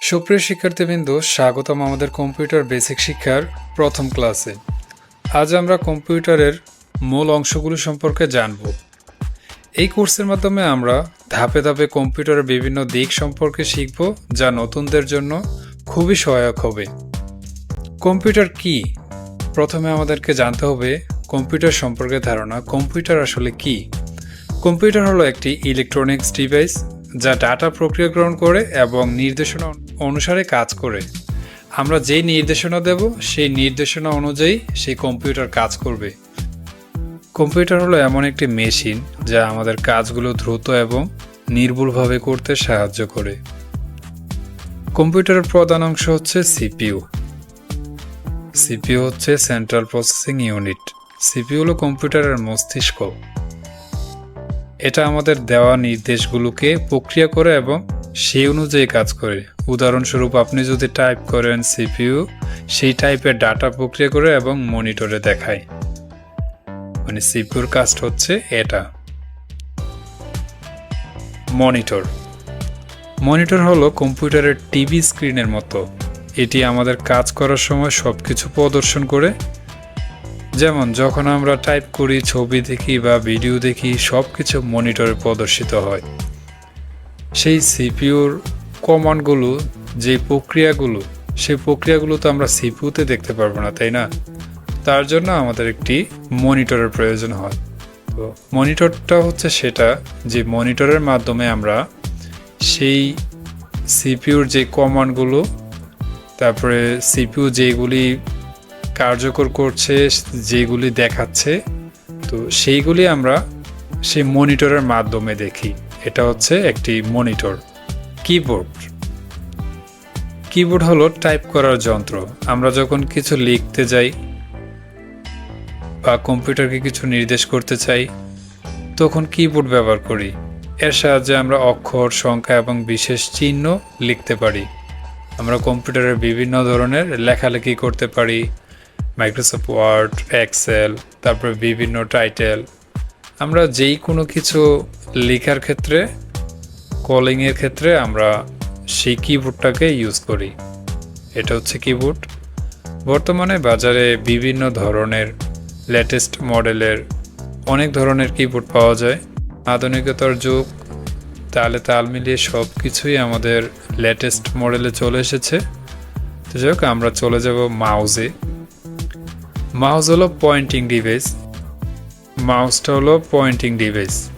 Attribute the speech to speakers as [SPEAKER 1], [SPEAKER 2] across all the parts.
[SPEAKER 1] সুপ্রিয় শিক্ষার্থীবৃন্দ, স্বাগতম আমাদের কম্পিউটার বেসিক শিক্ষার প্রথম ক্লাসে। আজ আমরা কম্পিউটারের মূল অংশগুলো সম্পর্কে জানব। এই কোর্সের মাধ্যমে আমরা ধাপে ধাপে কম্পিউটারের বিভিন্ন দিক সম্পর্কে শিখব, যা নতুনদের জন্য খুবই সহায়ক হবে। কম্পিউটার কি? প্রথমে আমাদেরকে জানতে হবে কম্পিউটার সম্পর্কে ধারণা। কম্পিউটার আসলে কি? কম্পিউটার হলো একটি ইলেকট্রনিক্স ডিভাইস যা ডাটা প্রক্রিয়াকরণ করে এবং নির্দেশনা অনুসারে কাজ করে। আমরা যেই নির্দেশনা দেব সেই নির্দেশনা অনুযায়ী সেই কম্পিউটার কাজ করবে। কম্পিউটার হলো এমন একটি মেশিন যা আমাদের কাজগুলো দ্রুত এবং নির্ভুলভাবে করতে সাহায্য করে। কম্পিউটারের প্রধান অংশ হচ্ছে সিপিইউ। সিপিইউ হচ্ছে সেন্ট্রাল প্রসেসিং ইউনিট। সিপিইউ হলো কম্পিউটারের মস্তিষ্ক। এটা আমাদের দেওয়া নির্দেশগুলোকে প্রক্রিয়া করে এবং সেই অনুযায়ী কাজ করে। উদাহরণস্বরূপ, আপনি যদি টাইপ করেন, সিপিইউ সেই টাইপের ডাটা প্রক্রিয়া করে এবং মনিটরে দেখায়। মানে সিপিইউর কাজটা হচ্ছে এটা। মনিটর। মনিটর হলো কম্পিউটারের টিভি স্ক্রিনের মতো। এটি আমাদের কাজ করার সময় সবকিছু প্রদর্শন করে। যেমন যখন আমরা টাইপ করি, ছবি দেখি বা ভিডিও দেখি, সব কিছু মনিটরে প্রদর্শিত হয়। সেই সিপিইউর কমান্ডগুলো, যে প্রক্রিয়াগুলো, সেই প্রক্রিয়াগুলো তো আমরা সিপিইউতে দেখতে পারবো না, তাই না? তার জন্য আমাদের একটি মনিটরের প্রয়োজন হয়। তো মনিটরটা হচ্ছে সেটা, যে মনিটরের মাধ্যমে আমরা সেই সিপিইউর যে কমান্ডগুলো, তারপরে সিপিইউ যেগুলি কার্যকর করছে, যেগুলি দেখাচ্ছে, তো সেইগুলি আমরা সেই মনিটরের মাধ্যমে দেখি। এটা হচ্ছে একটি মনিটর। কিবোর্ড। কিবোর্ড হলো টাইপ করার যন্ত্র। আমরা যখন কিছু লিখতে যাই বা কম্পিউটারকে কিছু নির্দেশ করতে চাই, তখন কিবোর্ড ব্যবহার করি। এর সাহায্যে আমরা অক্ষর, সংখ্যা এবং বিশেষ চিহ্ন লিখতে পারি। আমরা কম্পিউটারের বিভিন্ন ধরনের লেখালেখি করতে পারি। মাইক্রোসফট ওয়ার্ড, এক্সেল, তারপরে বিভিন্ন টাইটেল। আমরা যেই কোনো কিছু লেখার ক্ষেত্রে, কলিংয়ের ক্ষেত্রে আমরা সেই কিবোর্ডটাকে ইউজ করি। এটা হচ্ছে কিবোর্ড। বর্তমানে বাজারে বিভিন্ন ধরনের লেটেস্ট মডেলের অনেক ধরনের কিবোর্ড পাওয়া যায়। আধুনিকতার যুগ, তালে তাল মিলিয়ে সব কিছুই আমাদের লেটেস্ট মডেলে চলে এসেছে। তো যাই হোক, আমরা চলে যাব মাউসে। মাউস হলো পয়েন্টিং ডিভাইস। মাউসটা হলো পয়েন্টিং ডিভাইস।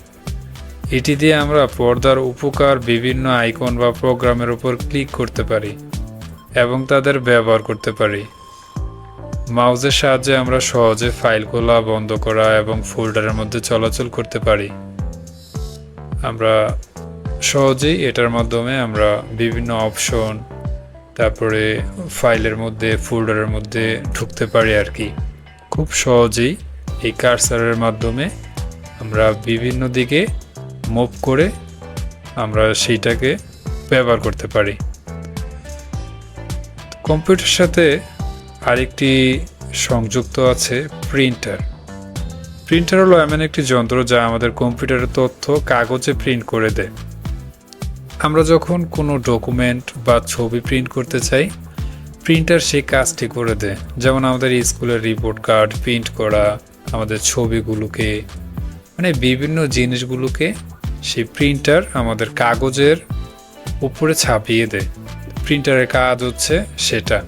[SPEAKER 1] এটি দিয়ে আমরা পর্দার উপকার বিভিন্ন আইকন বা প্রোগ্রামের উপর ক্লিক করতে পারি এবং তাদের ব্যবহার করতে পারি। মাউসের সাহায্যে আমরা সহজে ফাইল খোলা, বন্ধ করা এবং ফোল্ডারের মধ্যে চলাচল করতে পারি। আমরা সহজেই এটার মাধ্যমে আমরা বিভিন্ন অপশন, তারপরে ফাইলের মধ্যে, ফোল্ডারের মধ্যে ঢুকতে পারি আর কি। খুব সহজেই এই কার্সারের মাধ্যমে আমরা বিভিন্ন দিকে মুভ করে আমরা সেইটাকে ব্যবহার করতে পারি। কম্পিউটারের সাথে আরেকটি সংযুক্ত আছে প্রিন্টার। প্রিন্টার হলো এমন একটি যন্ত্র যা আমাদের কম্পিউটারের তথ্য কাগজে প্রিন্ট করে দেয়। আমরা যখন কোনো ডকুমেন্ট বা ছবি প্রিন্ট করতে চাই, প্রিন্টার সেই কাজটি করে দেয়। যেমন আমাদের স্কুলের রিপোর্ট কার্ড প্রিন্ট করা, আমাদের ছবিগুলোকে, মানে বিভিন্ন জিনিসগুলোকে সেই প্রিন্টার আমাদের কাগজের উপরে ছাপিয়ে দেয়। প্রিন্টারের কাজ হচ্ছে সেটা।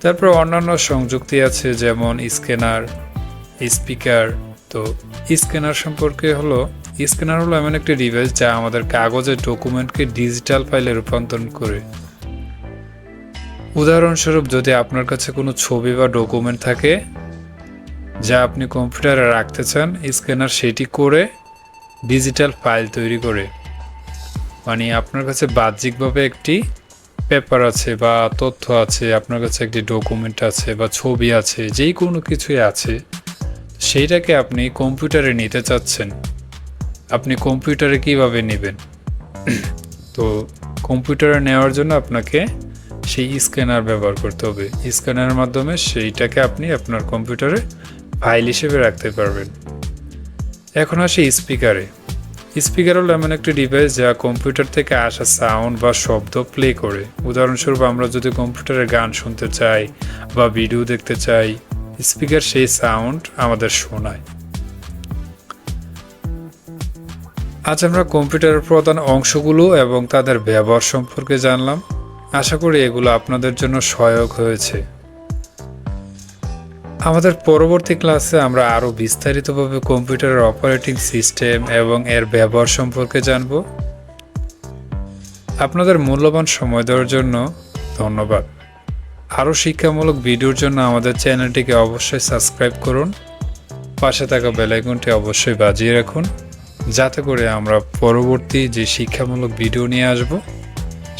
[SPEAKER 1] তারপর অন্যান্য সংযুক্তি আছে, যেমন স্ক্যানার, স্পিকার। তো স্ক্যানার সম্পর্কে হলো, স্ক্যানার হলো এমন একটি ডিভাইস যা আমাদের কাগজের ডকুমেন্টকে ডিজিটাল ফাইলে রূপান্তর করে। উদাহরণস্বরূপ, যদি আপনার কাছে কোনো ছবি বা ডকুমেন্ট থাকে যা আপনি কম্পিউটারে রাখতে চান, স্ক্যানার সেটি করে ডিজিটাল ফাইল তৈরি করে। মানে আপনার কাছে বাহ্যিকভাবে একটি পেপার আছে বা তথ্য আছে, আপনার কাছে একটি ডকুমেন্ট আছে বা ছবি আছে, যেই কোনো কিছুই আছে, সেইটাকে আপনি কম্পিউটারে নিতে চাচ্ছেন। আপনি কম্পিউটারে কিভাবে নেবেন? তো কম্পিউটারে নেওয়ার জন্য আপনাকে সেই স্ক্যানার ব্যবহার করতে হবে। স্ক্যানারের মাধ্যমে সেইটাকে আপনি আপনার কম্পিউটারে ফাইল হিসেবে রাখতে পারবেন। এখন আসি স্পিকারে। স্পিকার হলো এমন একটি ডিভাইস যা কম্পিউটার থেকে আসা সাউন্ড বা শব্দ প্লে করে। উদাহরণস্বরূপ আমরা যদি কম্পিউটারে গান শুনতে চাই বা ভিডিও দেখতে চাই, স্পিকার সেই সাউন্ড আমাদের শোনায়। আজ আমরা কম্পিউটারের প্রধান অংশগুলো এবং তাদের ব্যবহার সম্পর্কে জানলাম। আশা করি এগুলো আপনাদের জন্য সহায়ক হয়েছে। আমাদের পরবর্তী ক্লাসে আমরা আরও বিস্তারিতভাবে কম্পিউটারের অপারেটিং সিস্টেম এবং এর ব্যবহার সম্পর্কে জানব। আপনাদের মূল্যবান সময় দেওয়ার জন্য ধন্যবাদ। আরও শিক্ষামূলক ভিডিওর জন্য আমাদের চ্যানেলটিকে অবশ্যই সাবস্ক্রাইব করুন। পাশে থাকা বেল আইকনটি অবশ্যই বাজিয়ে রাখুন, যাতে করে আমরা পরবর্তী যে শিক্ষামূলক ভিডিও নিয়ে আসব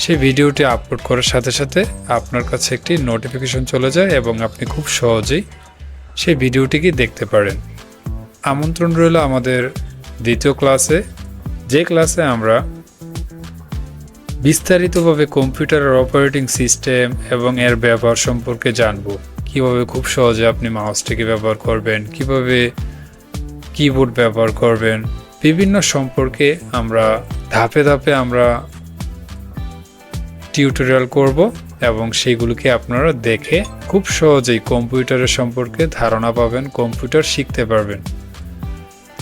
[SPEAKER 1] সেই ভিডিওটি আপলোড করার সাথে সাথে আপনার কাছে একটি নোটিফিকেশন চলে যায় এবং আপনি খুব সহজেই সেই ভিডিওটিকে দেখতে পারেন। আমন্ত্রণ রইল আমাদের দ্বিতীয় ক্লাসে, যে ক্লাসে আমরা বিস্তারিতভাবে কম্পিউটারের অপারেটিং সিস্টেম এবং এর ব্যবহার সম্পর্কে জানব। কিভাবে খুব সহজে আপনি মাউসটিকে ব্যবহার করবেন, কিভাবে কিবোর্ড ব্যবহার করবেন, বিভিন্ন সম্পর্কে আমরা ধাপে ধাপে আমরা টিউটোরিয়াল করব এবং সেগুলোকে আপনারা দেখে খুব সহজেই কম্পিউটারের সম্পর্কে ধারণা পাবেন, কম্পিউটার শিখতে পারবেন।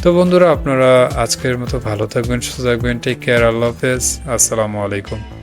[SPEAKER 1] তো বন্ধুরা, আপনারা আজকের মতো ভালো থাকবেন, সুস্থ থাকবেন। Take care. আল্লাহ হাফেজ। আসসালামু আলাইকুম।